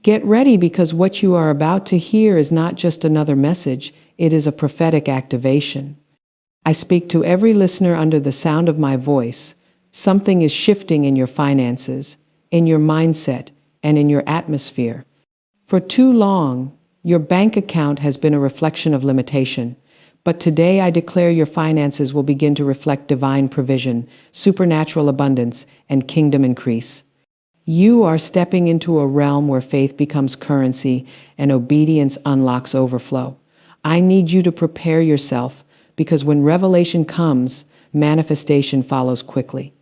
Get ready because what you are about to hear is not just another message, it is a prophetic activation. I speak to every listener under the sound of my voice. Something is shifting in your finances, in your mindset, and in your atmosphere. For too long, your bank account has been a reflection of limitation. But today I declare your finances will begin to reflect divine provision, supernatural abundance, and kingdom increase. You are stepping into a realm where faith becomes currency and obedience unlocks overflow. I need you to prepare yourself because when revelation comes, manifestation follows quickly.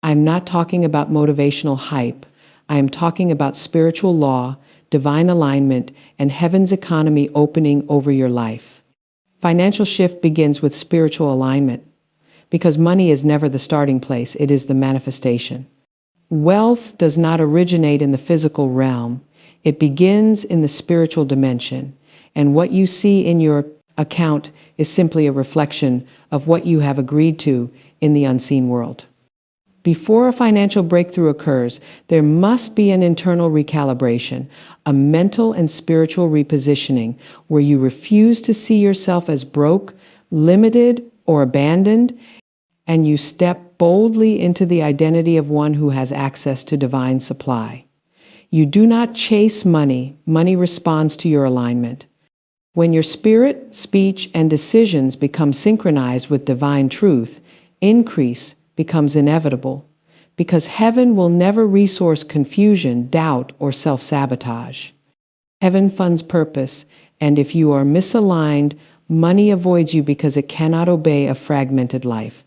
I'm not talking about motivational hype. I am talking about spiritual law, divine alignment, and heaven's economy opening over your life. Financial shift begins with spiritual alignment because money is never the starting place, it is the manifestation. Wealth does not originate in the physical realm, it begins in the spiritual dimension, and what you see in your account is simply a reflection of what you have agreed to in the unseen world. Before a financial breakthrough occurs, there must be an internal recalibration, a mental and spiritual repositioning where you refuse to see yourself as broke, limited, or abandoned, and you step boldly into the identity of one who has access to divine supply. You do not chase money, money responds to your alignment. When your spirit, speech, and decisions become synchronized with divine truth, increase becomes inevitable, because heaven will never resource confusion, doubt, or self-sabotage. Heaven funds purpose, and if you are misaligned, money avoids you because it cannot obey a fragmented life.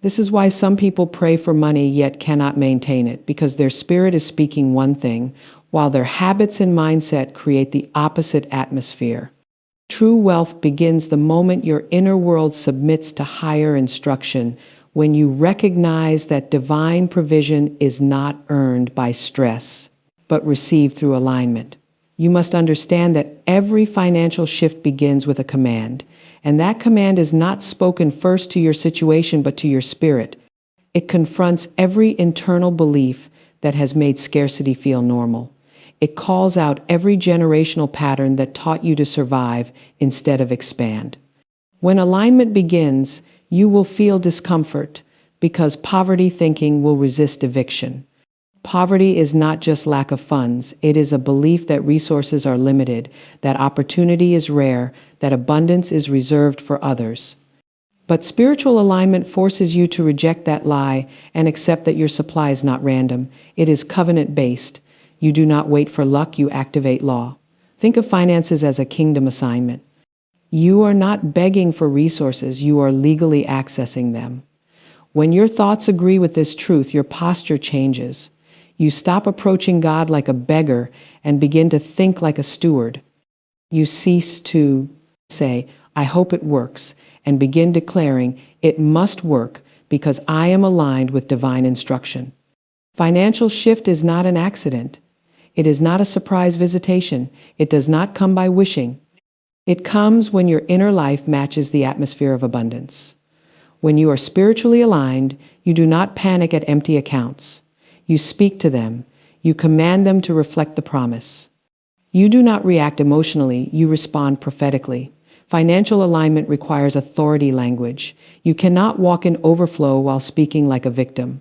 This is why some people pray for money yet cannot maintain it, because their spirit is speaking one thing, while their habits and mindset create the opposite atmosphere. True wealth begins the moment your inner world submits to higher instruction, when you recognize that divine provision is not earned by stress, but received through alignment. You must understand that every financial shift begins with a command, and that command is not spoken first to your situation but to your spirit. It confronts every internal belief that has made scarcity feel normal. It calls out every generational pattern that taught you to survive instead of expand. When alignment begins, you will feel discomfort because poverty thinking will resist eviction. Poverty is not just lack of funds, it is a belief that resources are limited, that opportunity is rare, that abundance is reserved for others. But spiritual alignment forces you to reject that lie and accept that your supply is not random, it is covenant-based. You do not wait for luck, you activate law. Think of finances as a kingdom assignment. You are not begging for resources, you are legally accessing them. When your thoughts agree with this truth, your posture changes. You stop approaching God like a beggar and begin to think like a steward. You cease to say, I hope it works, and begin declaring, it must work because I am aligned with divine instruction. Financial shift is not an accident. It is not a surprise visitation. It does not come by wishing. It comes when your inner life matches the atmosphere of abundance. When you are spiritually aligned, you do not panic at empty accounts. You speak to them. You command them to reflect the promise. You do not react emotionally, you respond prophetically. Financial alignment requires authority language. You cannot walk in overflow while speaking like a victim.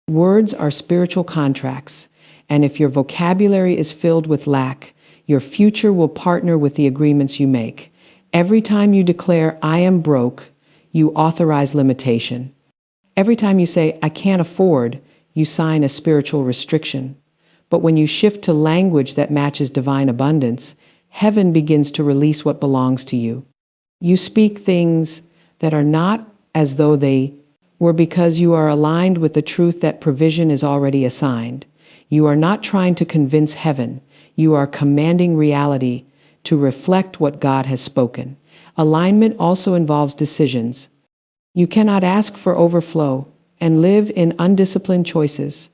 Words are spiritual contracts, and if your vocabulary is filled with lack, your future will partner with the agreements you make. Every time you declare, I am broke, you authorize limitation. Every time you say, I can't afford, you sign a spiritual restriction. But when you shift to language that matches divine abundance, heaven begins to release what belongs to you. You speak things that are not as though they were because you are aligned with the truth that provision is already assigned. You are not trying to convince heaven. You are commanding reality to reflect what God has spoken. Alignment also involves decisions. You cannot ask for overflow and live in undisciplined choices.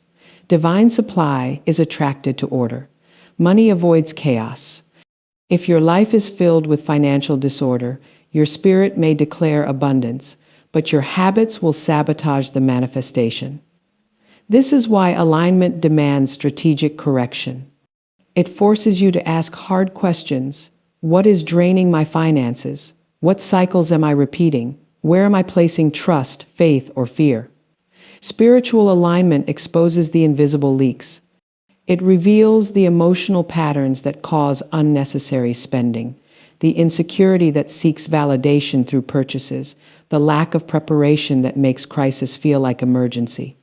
Divine supply is attracted to order. Money avoids chaos. If your life is filled with financial disorder, your spirit may declare abundance, but your habits will sabotage the manifestation. This is why alignment demands strategic correction. It forces you to ask hard questions. What is draining my finances? What cycles am I repeating? Where am I placing trust, faith, or fear? Spiritual alignment exposes the invisible leaks. It reveals the emotional patterns that cause unnecessary spending, the insecurity that seeks validation through purchases, the lack of preparation that makes crisis feel like emergency.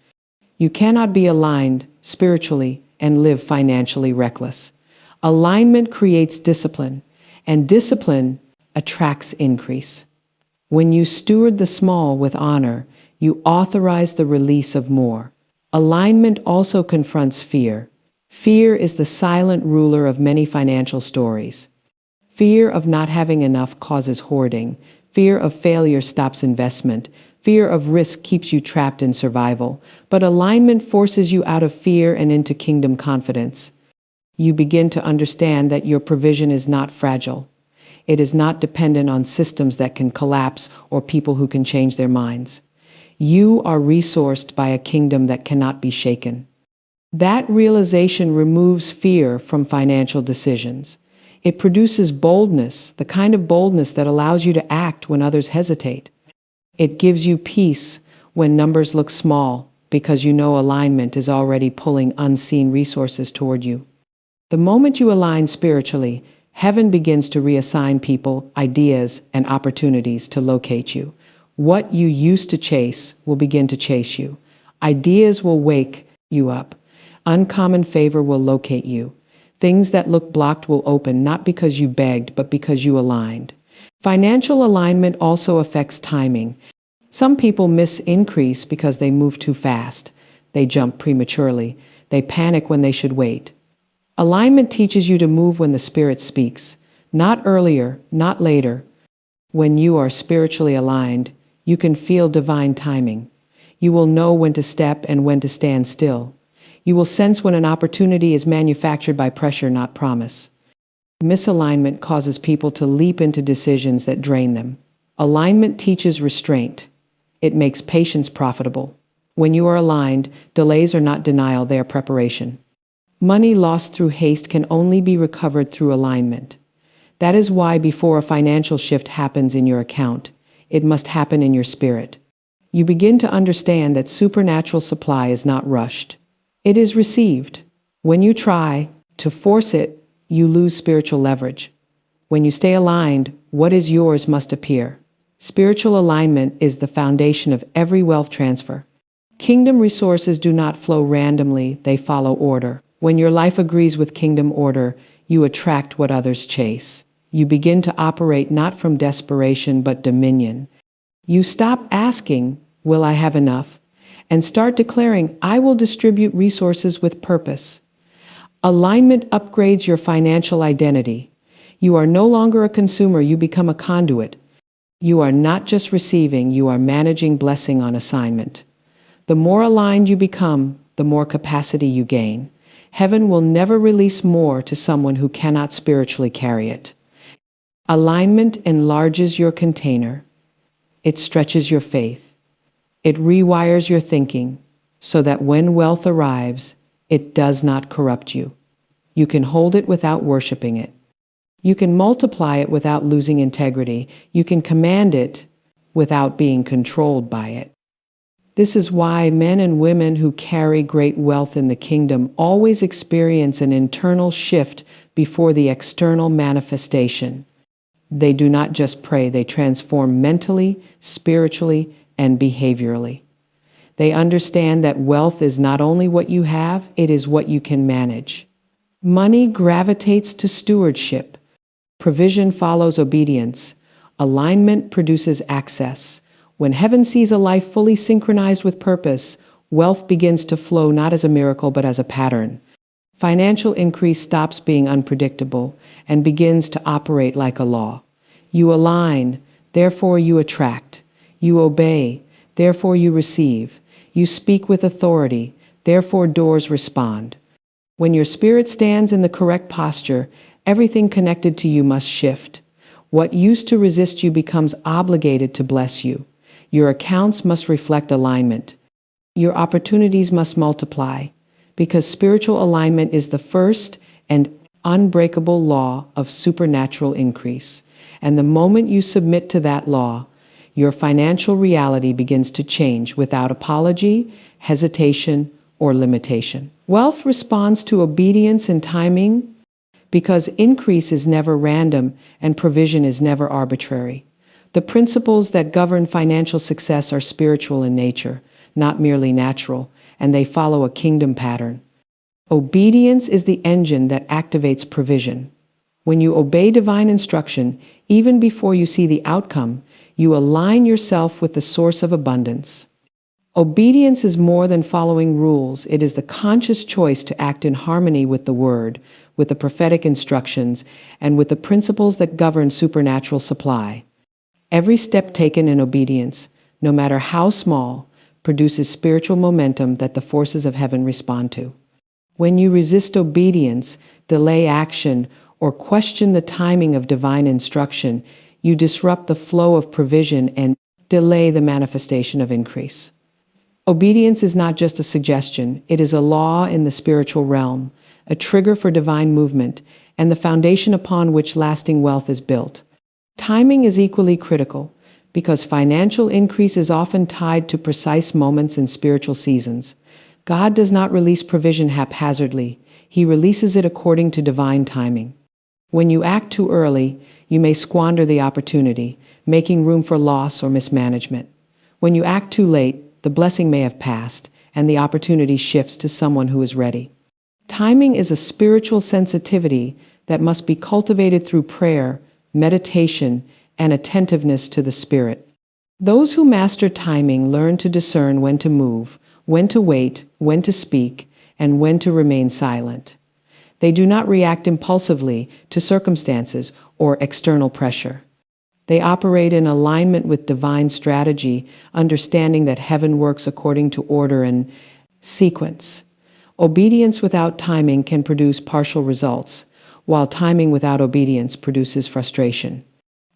You cannot be aligned spiritually and live financially reckless. Alignment creates discipline, and discipline attracts increase. When you steward the small with honor, you authorize the release of more. Alignment also confronts fear. Fear is the silent ruler of many financial stories. Fear of not having enough causes hoarding. Fear of failure stops investment. Fear of risk keeps you trapped in survival. But alignment forces you out of fear and into kingdom confidence. You begin to understand that your provision is not fragile. It is not dependent on systems that can collapse or people who can change their minds. You are resourced by a kingdom that cannot be shaken. That realization removes fear from financial decisions. It produces boldness, the kind of boldness that allows you to act when others hesitate. It gives you peace when numbers look small, because you know alignment is already pulling unseen resources toward you. The moment you align spiritually, heaven begins to reassign people, ideas, and opportunities to locate you. What you used to chase will begin to chase you. Ideas will wake you up. Uncommon favor will locate you. Things that look blocked will open, not because you begged, but because you aligned. Financial alignment also affects timing. Some people miss increase because they move too fast. They jump prematurely. They panic when they should wait. Alignment teaches you to move when the Spirit speaks, not earlier, not later. When you are spiritually aligned, you can feel divine timing. You will know when to step and when to stand still. You will sense when an opportunity is manufactured by pressure, not promise. Misalignment causes people to leap into decisions that drain them. Alignment teaches restraint. It makes patience profitable. When you are aligned, delays are not denial, they are preparation. Money lost through haste can only be recovered through alignment. That is why before a financial shift happens in your account, it must happen in your spirit. You begin to understand that supernatural supply is not rushed. It is received. When you try to force it, you lose spiritual leverage. When you stay aligned, what is yours must appear. Spiritual alignment is the foundation of every wealth transfer. Kingdom resources do not flow randomly, they follow order. When your life agrees with kingdom order, you attract what others chase. You begin to operate not from desperation but dominion. You stop asking, "Will I have enough?" and start declaring, "I will distribute resources with purpose." Alignment upgrades your financial identity. You are no longer a consumer, you become a conduit. You are not just receiving, you are managing blessing on assignment. The more aligned you become, the more capacity you gain. Heaven will never release more to someone who cannot spiritually carry it. Alignment enlarges your container. It stretches your faith. It rewires your thinking so that when wealth arrives, it does not corrupt you. You can hold it without worshiping it. You can multiply it without losing integrity. You can command it without being controlled by it. This is why men and women who carry great wealth in the kingdom always experience an internal shift before the external manifestation. They do not just pray, they transform mentally, spiritually, and behaviorally. They understand that wealth is not only what you have, it is what you can manage. Money gravitates to stewardship. Provision follows obedience. Alignment produces access. When heaven sees a life fully synchronized with purpose, wealth begins to flow not as a miracle but as a pattern. Financial increase stops being unpredictable and begins to operate like a law. You align, therefore you attract. You obey, therefore you receive. You speak with authority, therefore doors respond. When your spirit stands in the correct posture, everything connected to you must shift. What used to resist you becomes obligated to bless you. Your accounts must reflect alignment. Your opportunities must multiply, because spiritual alignment is the first and unbreakable law of supernatural increase. And the moment you submit to that law, your financial reality begins to change without apology, hesitation, or limitation. Wealth responds to obedience and timing because increase is never random and provision is never arbitrary. The principles that govern financial success are spiritual in nature, not merely natural, and they follow a kingdom pattern. Obedience is the engine that activates provision. When you obey divine instruction, even before you see the outcome, you align yourself with the source of abundance. Obedience is more than following rules. It is the conscious choice to act in harmony with the Word, with the prophetic instructions, and with the principles that govern supernatural supply. Every step taken in obedience, no matter how small, produces spiritual momentum that the forces of heaven respond to. When you resist obedience, delay action, or question the timing of divine instruction, you disrupt the flow of provision and delay the manifestation of increase. Obedience is not just a suggestion, it is a law in the spiritual realm, a trigger for divine movement, and the foundation upon which lasting wealth is built. Timing is equally critical because financial increase is often tied to precise moments in spiritual seasons. God does not release provision haphazardly, He releases it according to divine timing. When you act too early, you may squander the opportunity, making room for loss or mismanagement. When you act too late, the blessing may have passed, and the opportunity shifts to someone who is ready. Timing is a spiritual sensitivity that must be cultivated through prayer, meditation, and attentiveness to the Spirit. Those who master timing learn to discern when to move, when to wait, when to speak, and when to remain silent. They do not react impulsively to circumstances or external pressure. They operate in alignment with divine strategy, understanding that heaven works according to order and sequence. Obedience without timing can produce partial results, while timing without obedience produces frustration.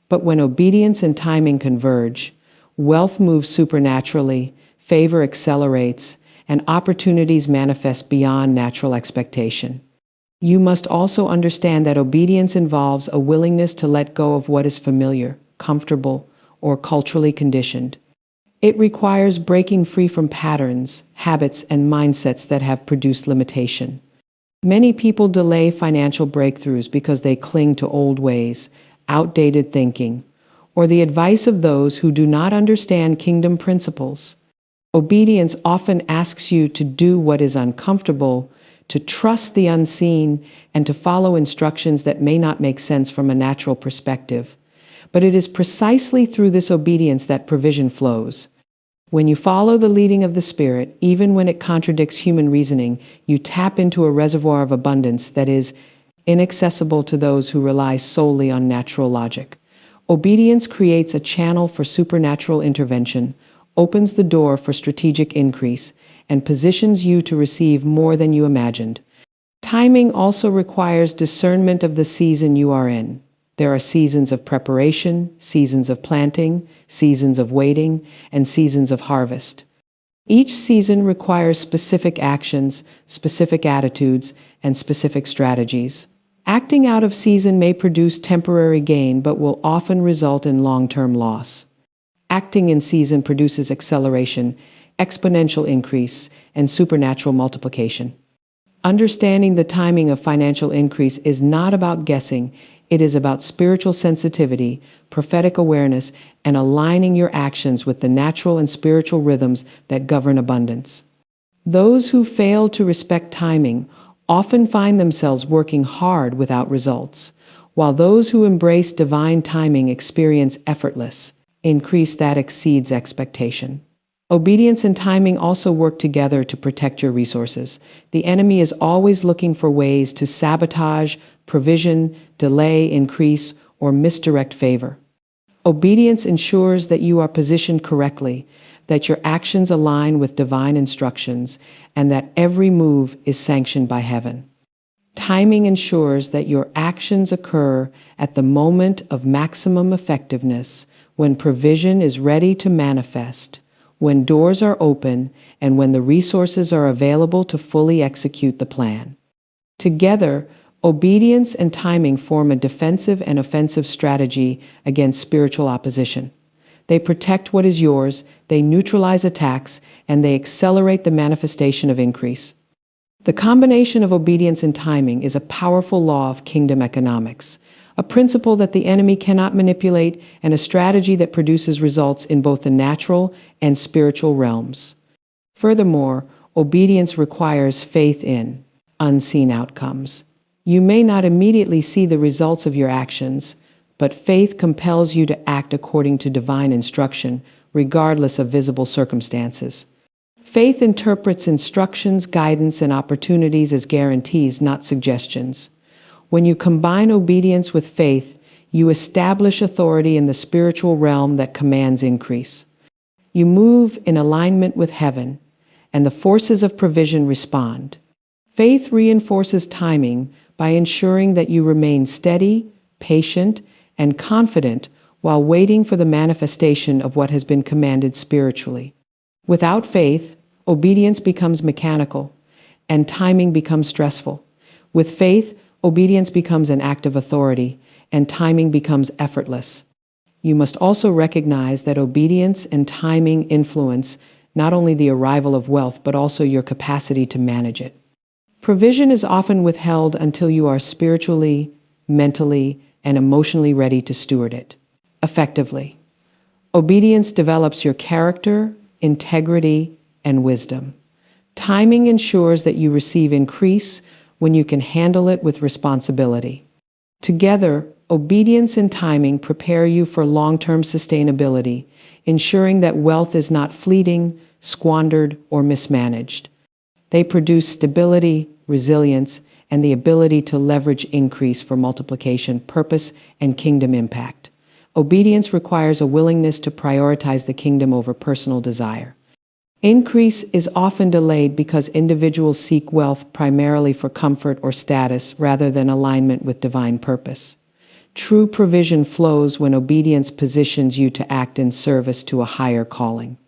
But when obedience and timing converge, wealth moves supernaturally, favor accelerates, and opportunities manifest beyond natural expectation. You must also understand that obedience involves a willingness to let go of what is familiar, comfortable, or culturally conditioned. It requires breaking free from patterns, habits, and mindsets that have produced limitation. Many people delay financial breakthroughs because they cling to old ways, outdated thinking, or the advice of those who do not understand kingdom principles. Obedience often asks you to do what is uncomfortable, to trust the unseen, and to follow instructions that may not make sense from a natural perspective. But it is precisely through this obedience that provision flows. When you follow the leading of the Spirit, even when it contradicts human reasoning, you tap into a reservoir of abundance that is inaccessible to those who rely solely on natural logic. Obedience creates a channel for supernatural intervention, opens the door for strategic increase, and positions you to receive more than you imagined. Timing also requires discernment of the season you are in. There are seasons of preparation, seasons of planting, seasons of waiting, and seasons of harvest. Each season requires specific actions, specific attitudes, and specific strategies. Acting out of season may produce temporary gain but will often result in long-term loss. Acting in season produces acceleration, exponential increase, and supernatural multiplication. Understanding the timing of financial increase is not about guessing, it is about spiritual sensitivity, prophetic awareness, and aligning your actions with the natural and spiritual rhythms that govern abundance. Those who fail to respect timing often find themselves working hard without results, while those who embrace divine timing experience effortless increase that exceeds expectation. Obedience and timing also work together to protect your resources. The enemy is always looking for ways to sabotage, provision, delay, increase, or misdirect favor. Obedience ensures that you are positioned correctly, that your actions align with divine instructions, and that every move is sanctioned by heaven. Timing ensures that your actions occur at the moment of maximum effectiveness, when provision is ready to manifest, when doors are open, and when the resources are available to fully execute the plan. Together, Obedience and timing form a defensive and offensive strategy against spiritual opposition. They protect what is yours, they neutralize attacks, and they accelerate the manifestation of increase. The combination of obedience and timing is a powerful law of kingdom economics, a principle that the enemy cannot manipulate, and a strategy that produces results in both the natural and spiritual realms. Furthermore, obedience requires faith in unseen outcomes. You may not immediately see the results of your actions, but faith compels you to act according to divine instruction, regardless of visible circumstances. Faith interprets instructions, guidance, and opportunities as guarantees, not suggestions. When you combine obedience with faith, you establish authority in the spiritual realm that commands increase. You move in alignment with heaven, and the forces of provision respond. Faith reinforces timing by ensuring that you remain steady, patient, and confident while waiting for the manifestation of what has been commanded spiritually. Without faith, obedience becomes mechanical, and timing becomes stressful. With faith, obedience becomes an act of authority, and timing becomes effortless. You must also recognize that obedience and timing influence not only the arrival of wealth, but also your capacity to manage it. Provision is often withheld until you are spiritually, mentally, and emotionally ready to steward it effectively. Obedience develops your character, integrity, and wisdom. Timing ensures that you receive increase when you can handle it with responsibility. Together, obedience and timing prepare you for long-term sustainability, ensuring that wealth is not fleeting, squandered, or mismanaged. They produce stability, resilience, and the ability to leverage increase for multiplication, purpose, and kingdom impact. Obedience requires a willingness to prioritize the kingdom over personal desire. Increase is often delayed because individuals seek wealth primarily for comfort or status rather than alignment with divine purpose. True provision flows when obedience positions you to act in service to a higher calling.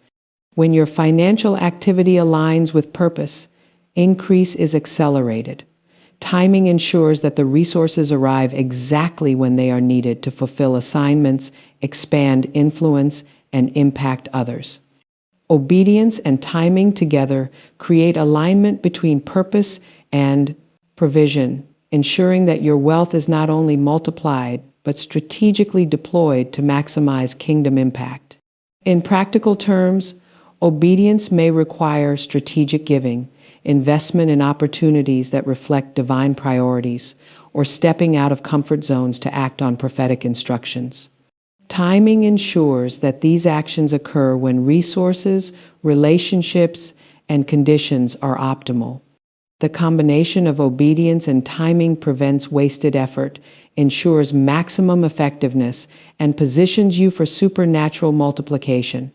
When your financial activity aligns with purpose, increase is accelerated. Timing ensures that the resources arrive exactly when they are needed to fulfill assignments, expand influence, and impact others. Obedience and timing together create alignment between purpose and provision, ensuring that your wealth is not only multiplied, but strategically deployed to maximize kingdom impact. In practical terms, obedience may require strategic giving, investment in opportunities that reflect divine priorities, or stepping out of comfort zones to act on prophetic instructions. Timing ensures that these actions occur when resources, relationships, and conditions are optimal. The combination of obedience and timing prevents wasted effort, ensures maximum effectiveness, and positions you for supernatural multiplication.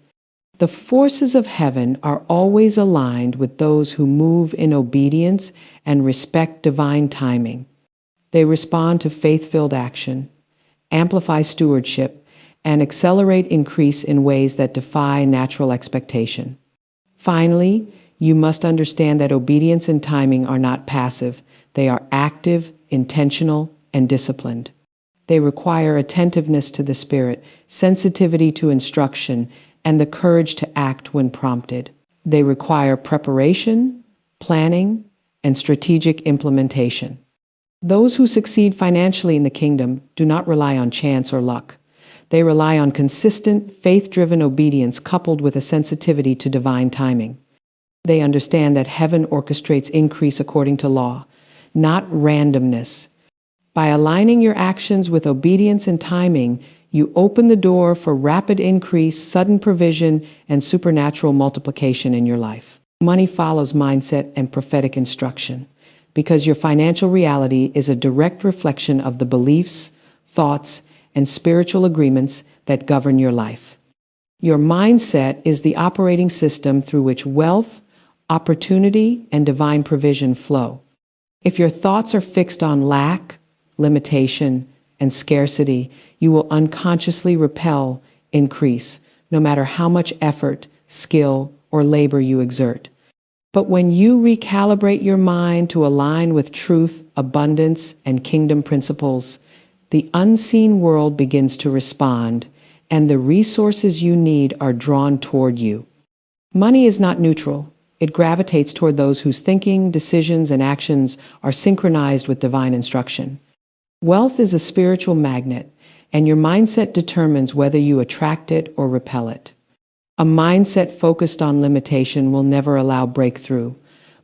The forces of heaven are always aligned with those who move in obedience and respect divine timing. They respond to faith-filled action, amplify stewardship, and accelerate increase in ways that defy natural expectation. Finally, you must understand that obedience and timing are not passive. They are active, intentional, and disciplined. They require attentiveness to the Spirit, sensitivity to instruction, and the courage to act when prompted. They require preparation, planning, and strategic implementation. Those who succeed financially in the kingdom do not rely on chance or luck. They rely on consistent, faith-driven obedience coupled with a sensitivity to divine timing. They understand that heaven orchestrates increase according to law, not randomness. By aligning your actions with obedience and timing, you open the door for rapid increase, sudden provision, and supernatural multiplication in your life. Money follows mindset and prophetic instruction, because your financial reality is a direct reflection of the beliefs, thoughts, and spiritual agreements that govern your life. Your mindset is the operating system through which wealth, opportunity, and divine provision flow. If your thoughts are fixed on lack, limitation, and scarcity, you will unconsciously repel increase, no matter how much effort, skill, or labor you exert. But when you recalibrate your mind to align with truth, abundance, and kingdom principles, the unseen world begins to respond, and the resources you need are drawn toward you. Money is not neutral. It gravitates toward those whose thinking, decisions, and actions are synchronized with divine instruction. Wealth is a spiritual magnet, and your mindset determines whether you attract it or repel it. A mindset focused on limitation will never allow breakthrough,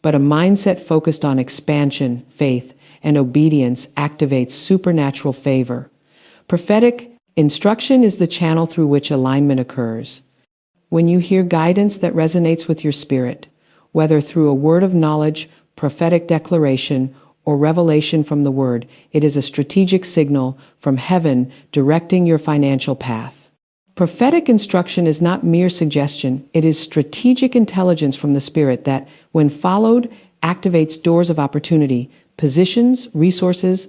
but a mindset focused on expansion, faith, and obedience activates supernatural favor. Prophetic instruction is the channel through which alignment occurs. When you hear guidance that resonates with your spirit, whether through a word of knowledge, prophetic declaration, or revelation from the Word, it is a strategic signal from heaven directing your financial path. Prophetic instruction is not mere suggestion, it is strategic intelligence from the Spirit that, when followed, activates doors of opportunity, positions resources,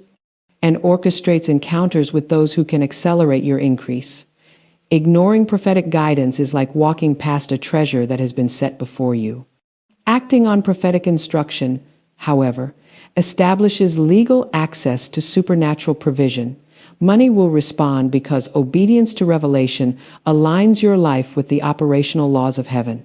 and orchestrates encounters with those who can accelerate your increase. Ignoring prophetic guidance is like walking past a treasure that has been set before you. Acting on prophetic instruction, however, establishes legal access to supernatural provision. Money will respond because obedience to revelation aligns your life with the operational laws of heaven.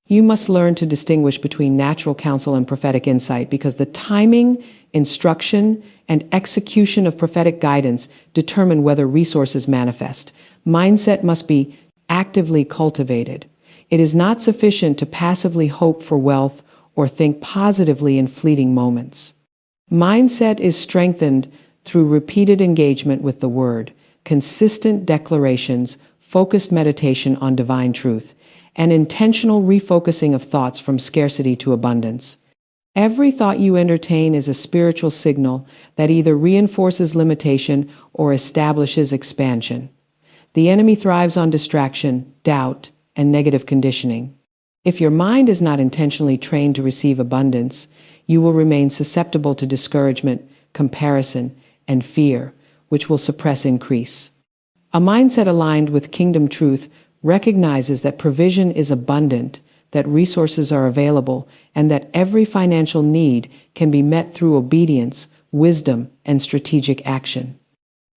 You must learn to distinguish between natural counsel and prophetic insight because the timing, instruction, and execution of prophetic guidance determine whether resources manifest. Mindset must be actively cultivated. It is not sufficient to passively hope for wealth or think positively in fleeting moments. Mindset is strengthened through repeated engagement with the Word, consistent declarations, focused meditation on divine truth, and intentional refocusing of thoughts from scarcity to abundance. Every thought you entertain is a spiritual signal that either reinforces limitation or establishes expansion. The enemy thrives on distraction, doubt, and negative conditioning. If your mind is not intentionally trained to receive abundance, you will remain susceptible to discouragement, comparison, and fear, which will suppress increase. A mindset aligned with kingdom truth recognizes that provision is abundant, that resources are available, and that every financial need can be met through obedience, wisdom, and strategic action.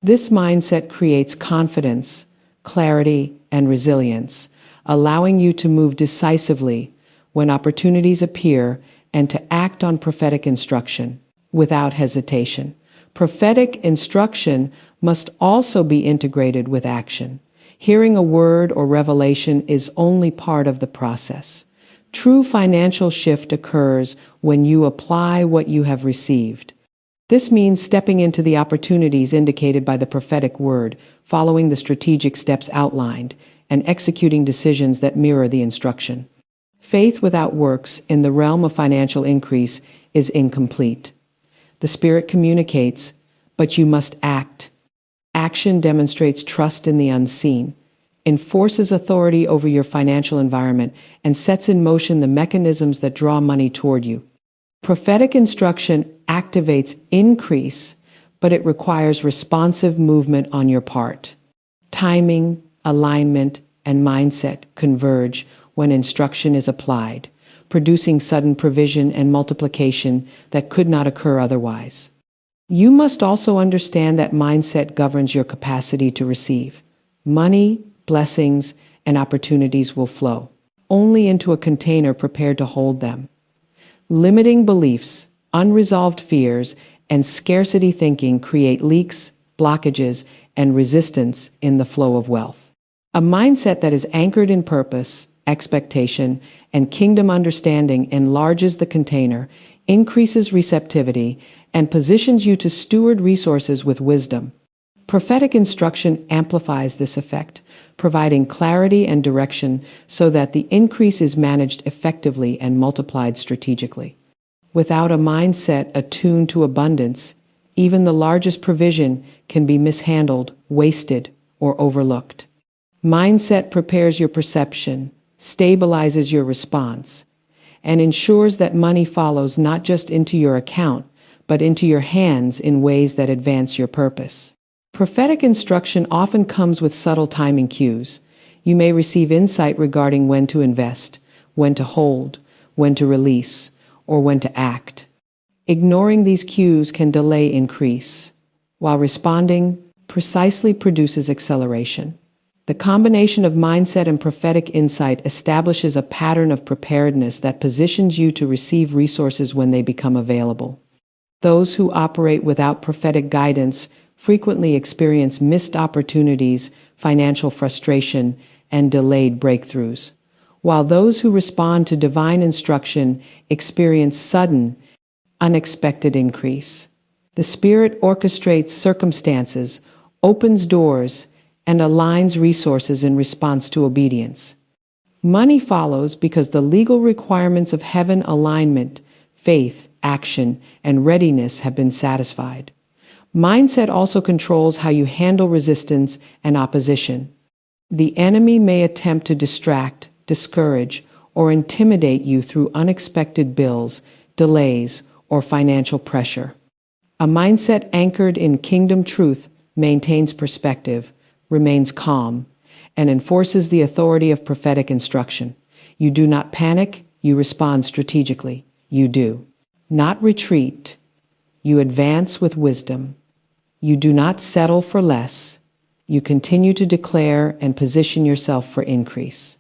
This mindset creates confidence, clarity, and resilience, allowing you to move decisively when opportunities appear and to act on prophetic instruction without hesitation. Prophetic instruction must also be integrated with action. Hearing a word or revelation is only part of the process. True financial shift occurs when you apply what you have received. This means stepping into the opportunities indicated by the prophetic word, following the strategic steps outlined, and executing decisions that mirror the instruction. Faith without works in the realm of financial increase is incomplete. The Spirit communicates, but you must act. Action demonstrates trust in the unseen, enforces authority over your financial environment, and sets in motion the mechanisms that draw money toward you. Prophetic instruction activates increase, but it requires responsive movement on your part. Timing, alignment, and mindset converge when instruction is applied, producing sudden provision and multiplication that could not occur otherwise. You must also understand that mindset governs your capacity to receive. Money, blessings, and opportunities will flow only into a container prepared to hold them. Limiting beliefs, unresolved fears, and scarcity thinking create leaks, blockages, and resistance in the flow of wealth. A mindset that is anchored in purpose, expectation, and kingdom understanding enlarges the container, increases receptivity, and positions you to steward resources with wisdom. Prophetic instruction amplifies this effect, providing clarity and direction so that the increase is managed effectively and multiplied strategically. Without a mindset attuned to abundance, even the largest provision can be mishandled, wasted, or overlooked. Mindset prepares your perception, stabilizes your response, and ensures that money follows not just into your account, but into your hands in ways that advance your purpose. Prophetic instruction often comes with subtle timing cues. You may receive insight regarding when to invest, when to hold, when to release, or when to act. Ignoring these cues can delay increase, while responding precisely produces acceleration. The combination of mindset and prophetic insight establishes a pattern of preparedness that positions you to receive resources when they become available. Those who operate without prophetic guidance frequently experience missed opportunities, financial frustration, and delayed breakthroughs, while those who respond to divine instruction experience sudden, unexpected increase. The Spirit orchestrates circumstances, opens doors, and aligns resources in response to obedience. Money follows because the legal requirements of heaven alignment, faith, action, and readiness have been satisfied. Mindset also controls how you handle resistance and opposition. The enemy may attempt to distract, discourage, or intimidate you through unexpected bills, delays, or financial pressure. A mindset anchored in kingdom truth maintains perspective, remains calm, and enforces the authority of prophetic instruction. You do not panic, you respond strategically. You do not retreat, you advance with wisdom. You do not settle for less, you continue to declare and position yourself for increase.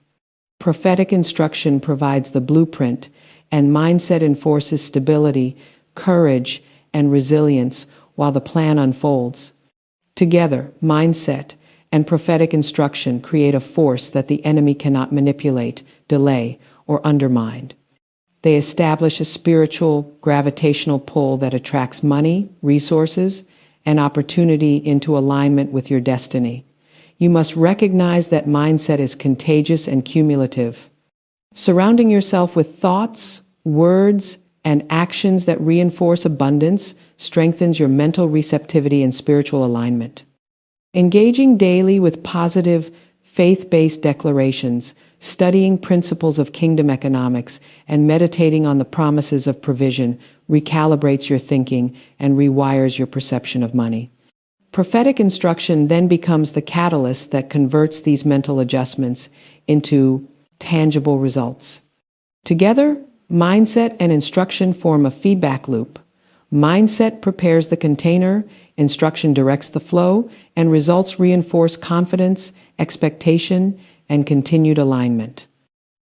Prophetic instruction provides the blueprint, and mindset enforces stability, courage, and resilience while the plan unfolds. Together, mindset and prophetic instruction create a force that the enemy cannot manipulate, delay, or undermine. They establish a spiritual, gravitational pull that attracts money, resources, and opportunity into alignment with your destiny. You must recognize that mindset is contagious and cumulative. Surrounding yourself with thoughts, words, and actions that reinforce abundance strengthens your mental receptivity and spiritual alignment. Engaging daily with positive, faith-based declarations, studying principles of kingdom economics, and meditating on the promises of provision recalibrates your thinking and rewires your perception of money. Prophetic instruction then becomes the catalyst that converts these mental adjustments into tangible results. Together, mindset and instruction form a feedback loop. Mindset prepares the container, instruction directs the flow, and results reinforce confidence, expectation, and continued alignment.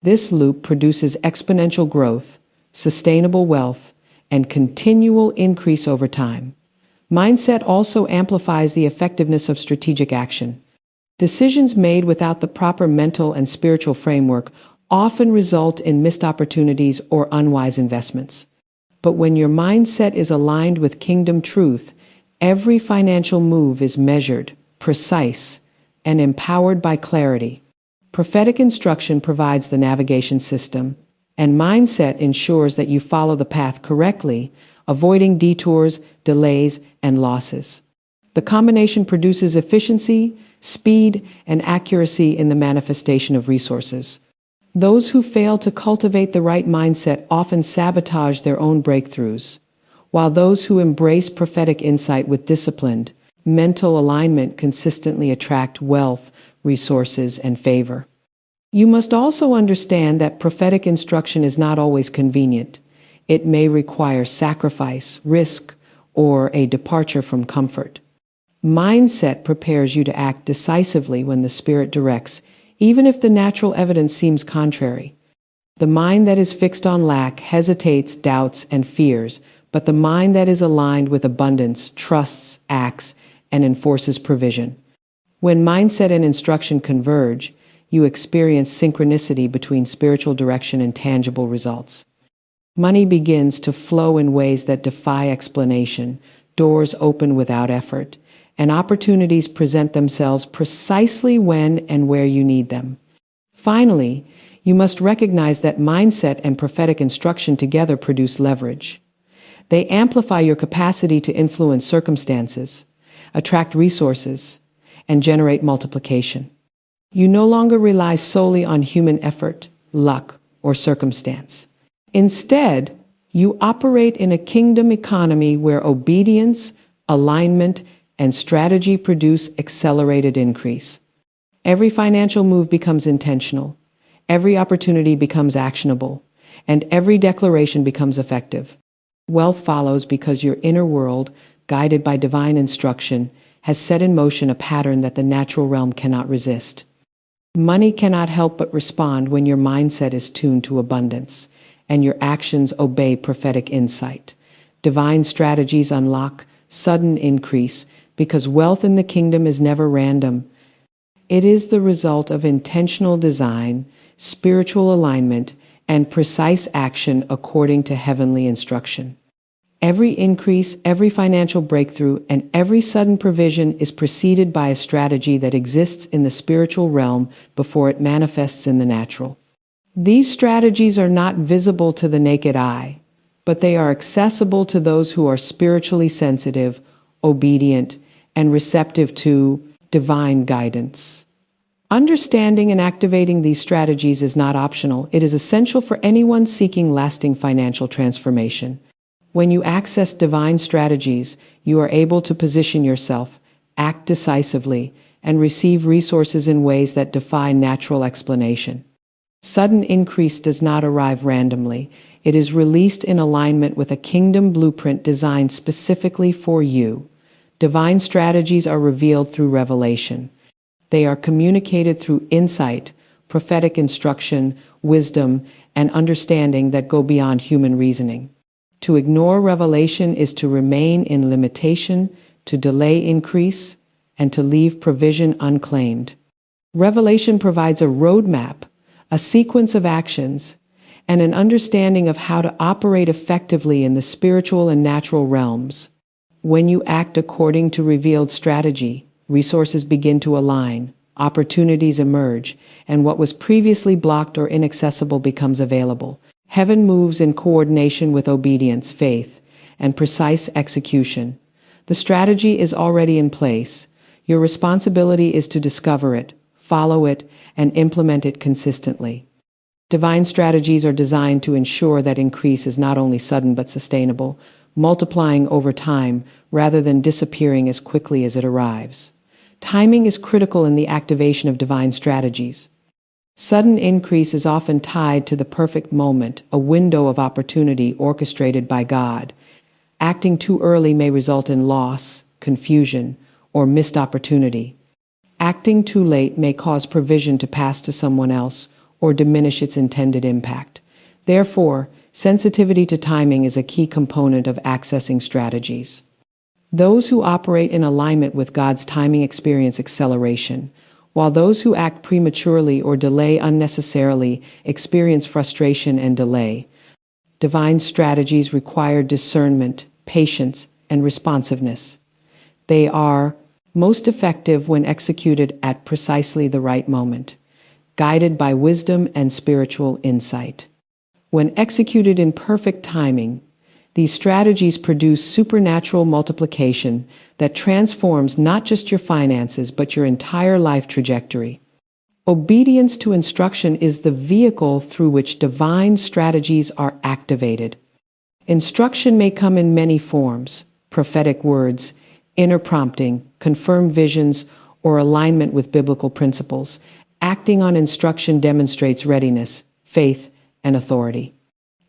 This loop produces exponential growth, sustainable wealth, and continual increase over time. Mindset also amplifies the effectiveness of strategic action. Decisions made without the proper mental and spiritual framework often result in missed opportunities or unwise investments. But when your mindset is aligned with kingdom truth, every financial move is measured, precise, and empowered by clarity. Prophetic instruction provides the navigation system, and mindset ensures that you follow the path correctly, avoiding detours, delays, and losses. The combination produces efficiency, speed, and accuracy in the manifestation of resources. Those who fail to cultivate the right mindset often sabotage their own breakthroughs, while those who embrace prophetic insight with disciplined, mental alignment consistently attract wealth, resources, and favor. You must also understand that prophetic instruction is not always convenient. It may require sacrifice, risk, or a departure from comfort. Mindset prepares you to act decisively when the Spirit directs, even if the natural evidence seems contrary. The mind that is fixed on lack hesitates, doubts, and fears, but the mind that is aligned with abundance trusts, acts, and enforces provision. When mindset and instruction converge, you experience synchronicity between spiritual direction and tangible results. Money begins to flow in ways that defy explanation, doors open without effort, and opportunities present themselves precisely when and where you need them. Finally, you must recognize that mindset and prophetic instruction together produce leverage. They amplify your capacity to influence circumstances, attract resources, and generate multiplication. You no longer rely solely on human effort, luck, or circumstance. Instead, you operate in a kingdom economy where obedience, alignment, and strategy produce accelerated increase. Every financial move becomes intentional. Every opportunity becomes actionable, and every declaration becomes effective. Wealth follows because your inner world, guided by divine instruction, has set in motion a pattern that the natural realm cannot resist. Money cannot help but respond when your mindset is tuned to abundance and your actions obey prophetic insight. Divine strategies unlock sudden increase because wealth in the kingdom is never random. It is the result of intentional design, spiritual alignment, and precise action according to heavenly instruction. Every increase, every financial breakthrough, and every sudden provision is preceded by a strategy that exists in the spiritual realm before it manifests in the natural. These strategies are not visible to the naked eye, but they are accessible to those who are spiritually sensitive, obedient, and receptive to divine guidance. Understanding and activating these strategies is not optional. It is essential for anyone seeking lasting financial transformation. When you access divine strategies, you are able to position yourself, act decisively, and receive resources in ways that defy natural explanation. Sudden increase does not arrive randomly. It is released in alignment with a kingdom blueprint designed specifically for you. Divine strategies are revealed through revelation. They are communicated through insight, prophetic instruction, wisdom, and understanding that go beyond human reasoning. To ignore revelation is to remain in limitation, to delay increase, and to leave provision unclaimed. Revelation provides a roadmap, a sequence of actions, and an understanding of how to operate effectively in the spiritual and natural realms. When you act according to revealed strategy, resources begin to align, opportunities emerge, and what was previously blocked or inaccessible becomes available. Heaven moves in coordination with obedience, faith, and precise execution. The strategy is already in place. Your responsibility is to discover it, follow it, and implement it consistently. Divine strategies are designed to ensure that increase is not only sudden but sustainable, multiplying over time rather than disappearing as quickly as it arrives. Timing is critical in the activation of divine strategies. Sudden increase is often tied to the perfect moment, a window of opportunity orchestrated by God. Acting too early may result in loss, confusion, or missed opportunity. Acting too late may cause provision to pass to someone else or diminish its intended impact. Therefore, sensitivity to timing is a key component of accessing strategies. Those who operate in alignment with God's timing experience acceleration, while those who act prematurely or delay unnecessarily experience frustration and delay. Divine strategies require discernment, patience, and responsiveness. They are most effective when executed at precisely the right moment, guided by wisdom and spiritual insight. When executed in perfect timing, these strategies produce supernatural multiplication that transforms not just your finances but your entire life trajectory. Obedience to instruction is the vehicle through which divine strategies are activated. Instruction may come in many forms: prophetic words, inner prompting, confirmed visions, or alignment with biblical principles. Acting on instruction demonstrates readiness, faith, and authority.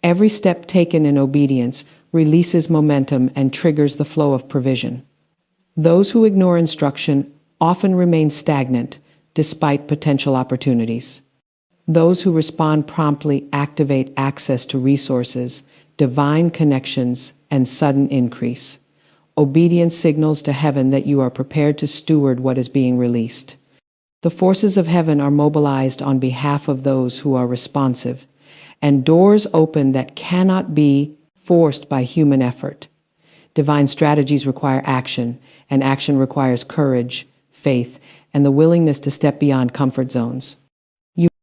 Every step taken in obedience releases momentum and triggers the flow of provision. Those who ignore instruction often remain stagnant despite potential opportunities. Those who respond promptly activate access to resources, divine connections, and sudden increase. Obedience signals to heaven that you are prepared to steward what is being released. The forces of heaven are mobilized on behalf of those who are responsive, and doors open that cannot be forced by human effort. Divine strategies require action, and action requires courage, faith, and the willingness to step beyond comfort zones.